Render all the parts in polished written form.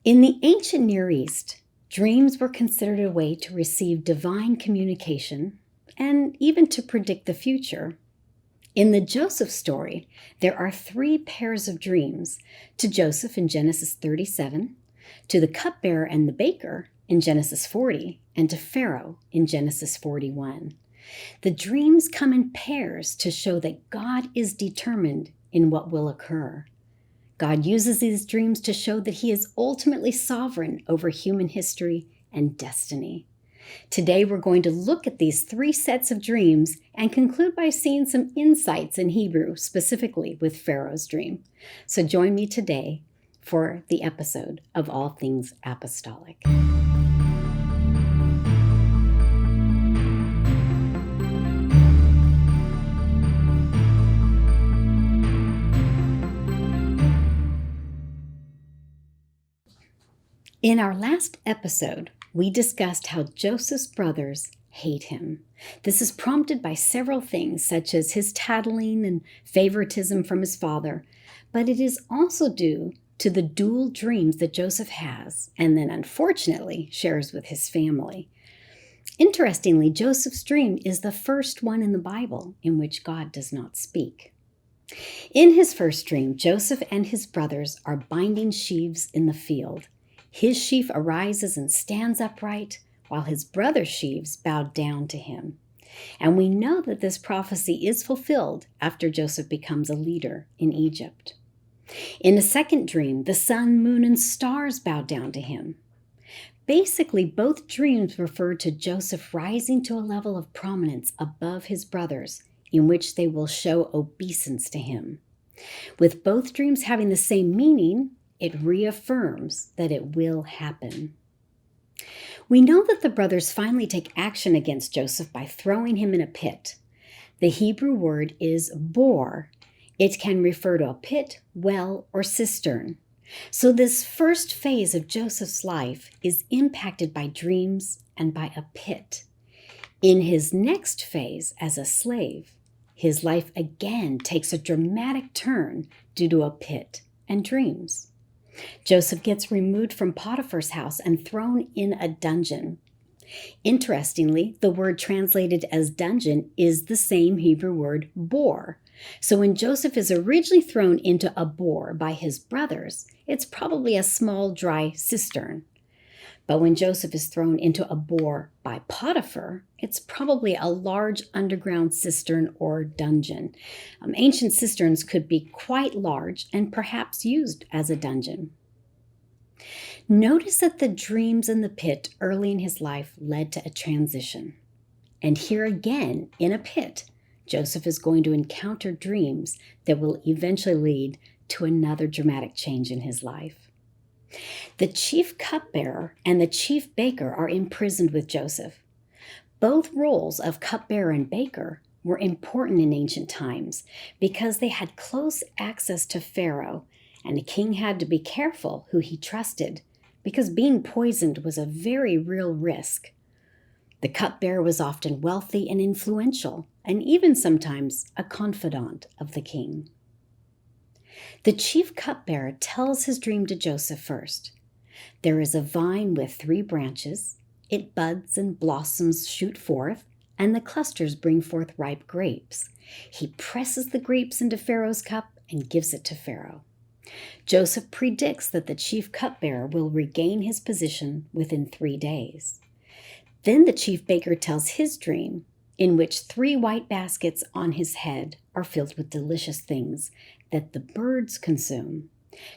In the ancient Near East, dreams were considered a way to receive divine communication and even to predict the future. In the Joseph story, there are 3 pairs of dreams: to Joseph in Genesis 37, to the cupbearer and the baker in Genesis 40, and to Pharaoh in Genesis 41. The dreams come in pairs to show that God is determined in what will occur. God uses these dreams to show that He is ultimately sovereign over human history and destiny. Today, we're going to look at these 3 sets of dreams and conclude by seeing some insights in Hebrew, specifically with Pharaoh's dream. So join me today for the episode of All Things Apostolic. In our last episode, we discussed how Joseph's brothers hate him. This is prompted by several things, such as his tattling and favoritism from his father, but it is also due to the dual dreams that Joseph has and then unfortunately shares with his family. Interestingly, Joseph's dream is the first one in the Bible in which God does not speak. In his first dream, Joseph and his brothers are binding sheaves in the field. His sheaf arises and stands upright, while his brother's sheaves bow down to him. And we know that this prophecy is fulfilled after Joseph becomes a leader in Egypt. In the second dream, the sun, moon, and stars bow down to him. Basically, both dreams refer to Joseph rising to a level of prominence above his brothers, in which they will show obeisance to him. With both dreams having the same meaning, it reaffirms that it will happen. We know that the brothers finally take action against Joseph by throwing him in a pit. The Hebrew word is bor. It can refer to a pit, well, or cistern. So this first phase of Joseph's life is impacted by dreams and by a pit. In his next phase as a slave, his life again takes a dramatic turn due to a pit and dreams. Joseph gets removed from Potiphar's house and thrown in a dungeon. Interestingly, the word translated as dungeon is the same Hebrew word bor. So when Joseph is originally thrown into a bor by his brothers, it's probably a small dry cistern. But when Joseph is thrown into a bor by Potiphar, it's probably a large underground cistern or dungeon. Ancient cisterns could be quite large and perhaps used as a dungeon. Notice that the dreams in the pit early in his life led to a transition. And here again, in a pit, Joseph is going to encounter dreams that will eventually lead to another dramatic change in his life. The chief cupbearer and the chief baker are imprisoned with Joseph. Both roles of cupbearer and baker were important in ancient times because they had close access to Pharaoh, and a king had to be careful who he trusted because being poisoned was a very real risk. The cupbearer was often wealthy and influential, and even sometimes a confidant of the king. The chief cupbearer tells his dream to Joseph first. There is a vine with 3 branches. It buds and blossoms shoot forth, and the clusters bring forth ripe grapes. He presses the grapes into Pharaoh's cup and gives it to Pharaoh. Joseph predicts that the chief cupbearer will regain his position within 3 days. Then the chief baker tells his dream, in which 3 white baskets on his head are filled with delicious things that the birds consume.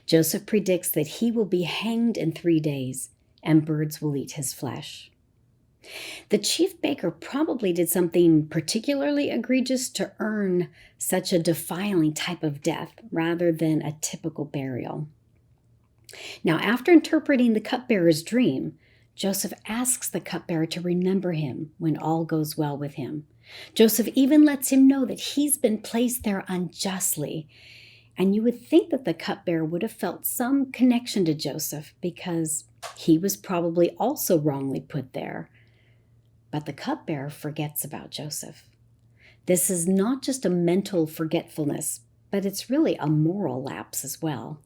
Joseph predicts that he will be hanged in 3 days, and birds will eat his flesh. The chief baker probably did something particularly egregious to earn such a defiling type of death rather than a typical burial. Now, after interpreting the cupbearer's dream, Joseph asks the cupbearer to remember him when all goes well with him. Joseph even lets him know that he's been placed there unjustly. And you would think that the cupbearer would have felt some connection to Joseph because he was probably also wrongly put there. But the cupbearer forgets about Joseph. This is not just a mental forgetfulness, but it's really a moral lapse as well.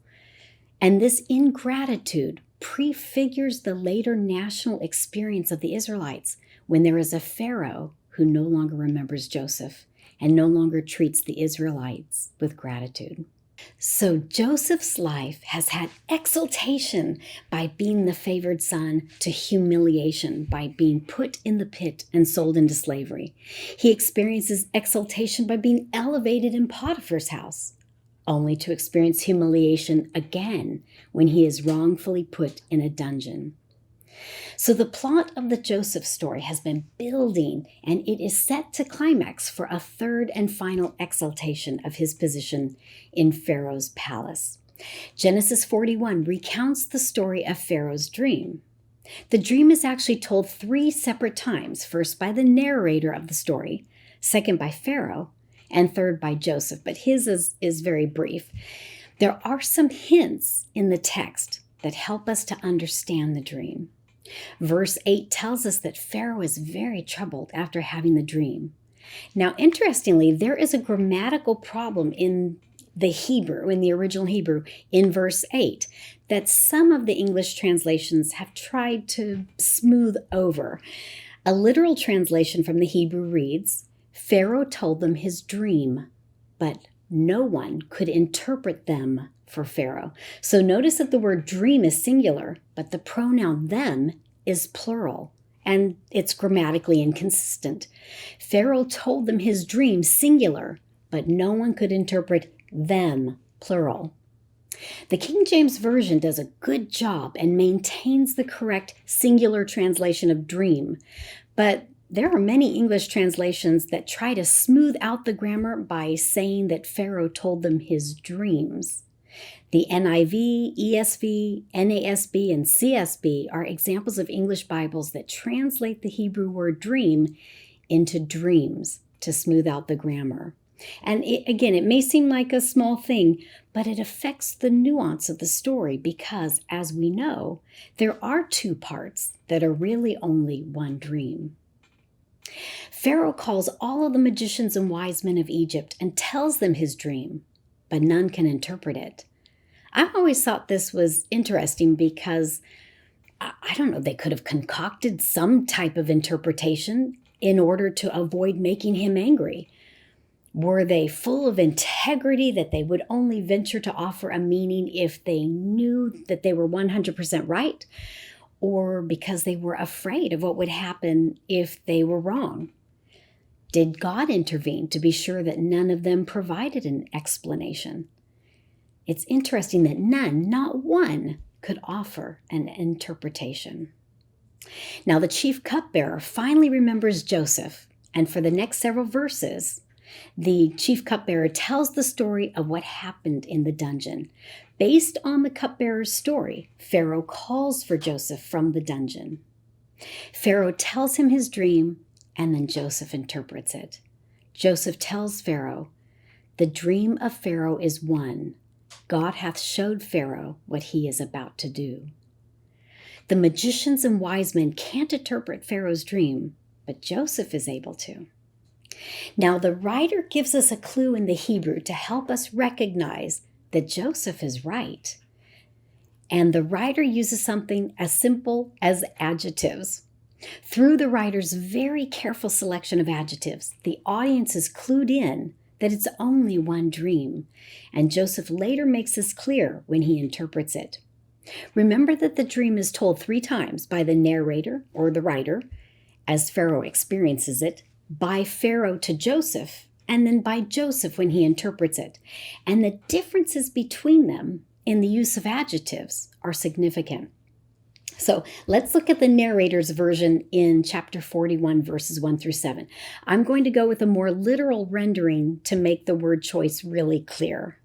And this ingratitude prefigures the later national experience of the Israelites when there is a Pharaoh who no longer remembers Joseph and no longer treats the Israelites with gratitude. So Joseph's life has had exaltation by being the favored son to humiliation by being put in the pit and sold into slavery. He experiences exaltation by being elevated in Potiphar's house, only to experience humiliation again when he is wrongfully put in a dungeon. So the plot of the Joseph story has been building, and it is set to climax for a third and final exaltation of his position in Pharaoh's palace. Genesis 41 recounts the story of Pharaoh's dream. The dream is actually told 3 separate times, first by the narrator of the story, second by Pharaoh, and third by Joseph, but his is very brief. There are some hints in the text that help us to understand the dream. Verse 8 tells us that Pharaoh is very troubled after having the dream. Now, interestingly, there is a grammatical problem in the Hebrew, in the original Hebrew, in verse 8, that some of the English translations have tried to smooth over. A literal translation from the Hebrew reads, Pharaoh told them his dream, but no one could interpret them for Pharaoh. So notice that the word dream is singular, but the pronoun them is plural, and it's grammatically inconsistent. Pharaoh told them his dream singular, but no one could interpret them plural. The King James Version does a good job and maintains the correct singular translation of dream, but there are many English translations that try to smooth out the grammar by saying that Pharaoh told them his dreams. The NIV, ESV, NASB, and CSB are examples of English Bibles that translate the Hebrew word dream into dreams to smooth out the grammar. And it may seem like a small thing, but it affects the nuance of the story because, as we know, there are 2 parts that are really only one dream. Pharaoh calls all of the magicians and wise men of Egypt and tells them his dream, but none can interpret it. I've always thought this was interesting because, I don't know, they could have concocted some type of interpretation in order to avoid making him angry. Were they full of integrity that they would only venture to offer a meaning if they knew that they were 100% right? Or because they were afraid of what would happen if they were wrong? Did God intervene to be sure that none of them provided an explanation? It's interesting that none, not one, could offer an interpretation. Now the chief cupbearer finally remembers Joseph, and for the next several verses, the chief cupbearer tells the story of what happened in the dungeon. Based on the cupbearer's story, Pharaoh calls for Joseph from the dungeon. Pharaoh tells him his dream, and then Joseph interprets it. Joseph tells Pharaoh, "The dream of Pharaoh is one. God hath showed Pharaoh what he is about to do." The magicians and wise men can't interpret Pharaoh's dream, but Joseph is able to. Now, the writer gives us a clue in the Hebrew to help us recognize that Joseph is right. And the writer uses something as simple as adjectives. Through the writer's very careful selection of adjectives, the audience is clued in that it's only one dream, and Joseph later makes this clear when he interprets it. Remember that the dream is told 3 times by the narrator or the writer, as Pharaoh experiences it, by Pharaoh to Joseph, and then by Joseph when he interprets it. And the differences between them in the use of adjectives are significant. So let's look at the narrator's version in chapter 41, verses 1 through 7. I'm going to go with a more literal rendering to make the word choice really clear.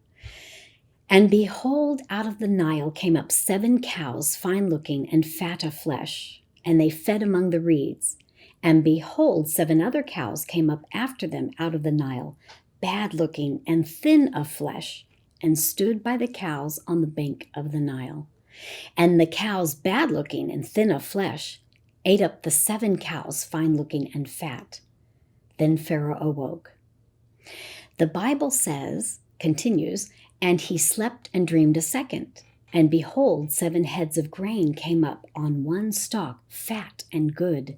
"And behold, out of the Nile came up 7 cows, fine-looking and fat of flesh, and they fed among the reeds. And behold, 7 other cows came up after them out of the Nile, bad-looking and thin of flesh, and stood by the cows on the bank of the Nile. And the cows, bad-looking and thin of flesh, ate up the 7 cows, fine-looking and fat. Then Pharaoh awoke." The Bible continues, "And he slept and dreamed a second. And behold, 7 heads of grain came up on one stalk, fat and good.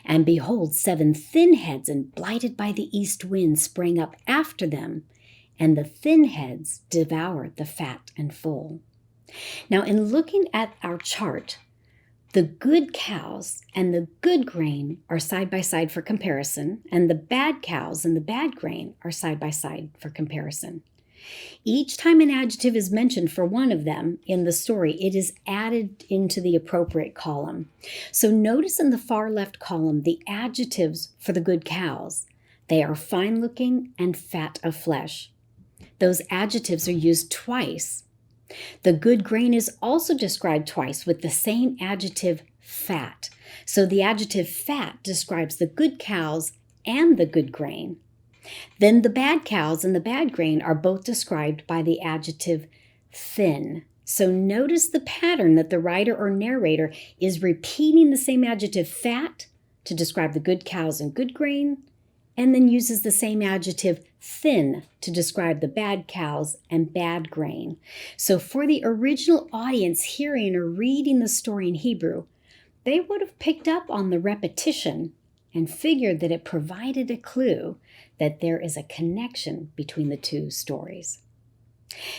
And behold, 7 thin heads and blighted by the east wind sprang up after them, and the thin heads devoured the fat and full. Now, in looking at our chart, the good cows and the good grain are side by side for comparison, and the bad cows and the bad grain are side by side for comparison. Each time an adjective is mentioned for one of them in the story, it is added into the appropriate column. So notice in the far left column the adjectives for the good cows. They are fine-looking and fat of flesh. Those adjectives are used twice. The good grain is also described twice with the same adjective, fat. So the adjective fat describes the good cows and the good grain. Then the bad cows and the bad grain are both described by the adjective thin. So notice the pattern that the writer or narrator is repeating the same adjective fat to describe the good cows and good grain, and then uses the same adjective thin to describe the bad cows and bad grain. So for the original audience hearing or reading the story in Hebrew, they would have picked up on the repetition and figured that it provided a clue that there is a connection between the two stories.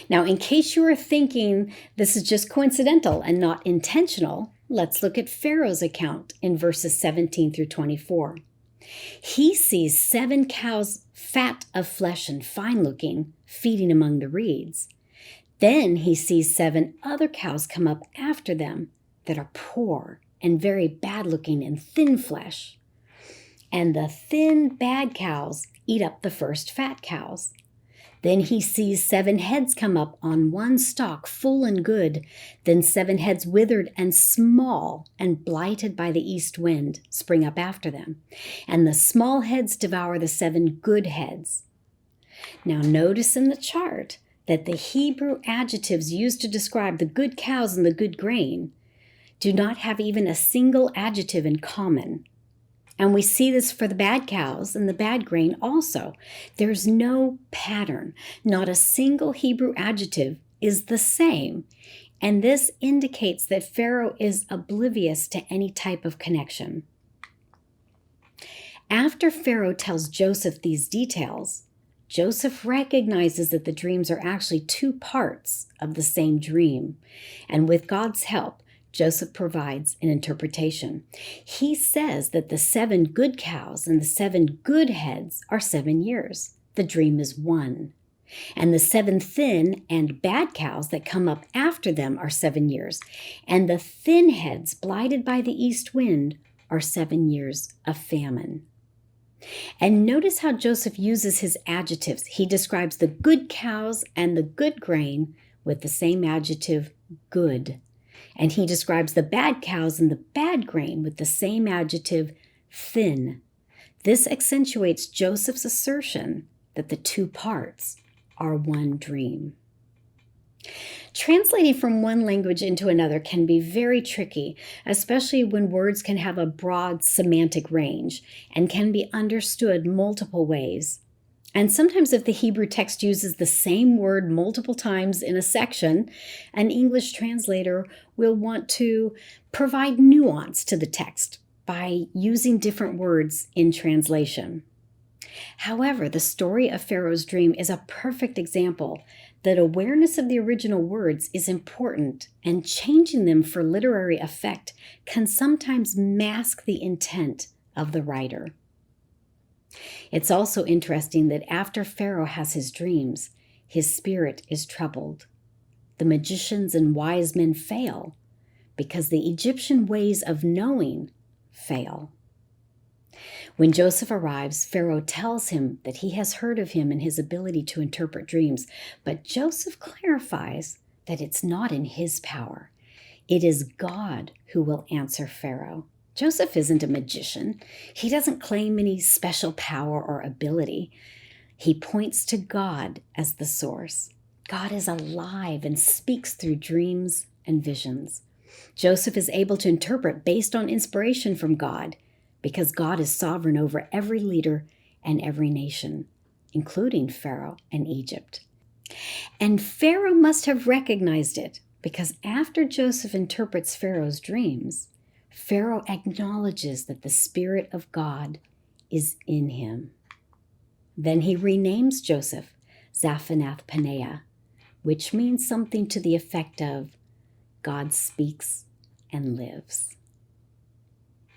Now, in case you are thinking this is just coincidental and not intentional, let's look at Pharaoh's account in verses 17 through 24. He sees 7 cows, fat of flesh and fine-looking, feeding among the reeds. Then he sees 7 other cows come up after them that are poor and very bad-looking and thin flesh. And the thin, bad cows eat up the first fat cows. Then he sees 7 heads come up on one stalk, full and good. Then 7 heads withered and small and blighted by the east wind spring up after them. And the small heads devour the 7 good heads. Now notice in the chart that the Hebrew adjectives used to describe the good cows and the good grain do not have even a single adjective in common. And we see this for the bad cows and the bad grain also. There's no pattern. Not a single Hebrew adjective is the same. And this indicates that Pharaoh is oblivious to any type of connection. After Pharaoh tells Joseph these details, Joseph recognizes that the dreams are actually 2 parts of the same dream. And with God's help, Joseph provides an interpretation. He says that the 7 good cows and the 7 good heads are 7 years. The dream is 1. And the 7 thin and bad cows that come up after them are 7 years. And the thin heads, blighted by the east wind, are 7 years of famine. And notice how Joseph uses his adjectives. He describes the good cows and the good grain with the same adjective, good. And he describes the bad cows and the bad grain with the same adjective, thin. This accentuates Joseph's assertion that the 2 parts are one dream. Translating from one language into another can be very tricky, especially when words can have a broad semantic range and can be understood multiple ways. And sometimes if the Hebrew text uses the same word multiple times in a section, an English translator will want to provide nuance to the text by using different words in translation. However, the story of Pharaoh's dream is a perfect example that awareness of the original words is important, and changing them for literary effect can sometimes mask the intent of the writer. It's also interesting that after Pharaoh has his dreams, his spirit is troubled. The magicians and wise men fail because the Egyptian ways of knowing fail. When Joseph arrives, Pharaoh tells him that he has heard of him and his ability to interpret dreams, but Joseph clarifies that it's not in his power. It is God who will answer Pharaoh. Joseph isn't a magician. He doesn't claim any special power or ability. He points to God as the source. God is alive and speaks through dreams and visions. Joseph is able to interpret based on inspiration from God because God is sovereign over every leader and every nation, including Pharaoh and Egypt. And Pharaoh must have recognized it Because after Joseph interprets Pharaoh's dreams, Pharaoh acknowledges that the Spirit of God is in him. Then he renames Joseph Zaphanath-Paneah, which means something to the effect of God speaks and lives.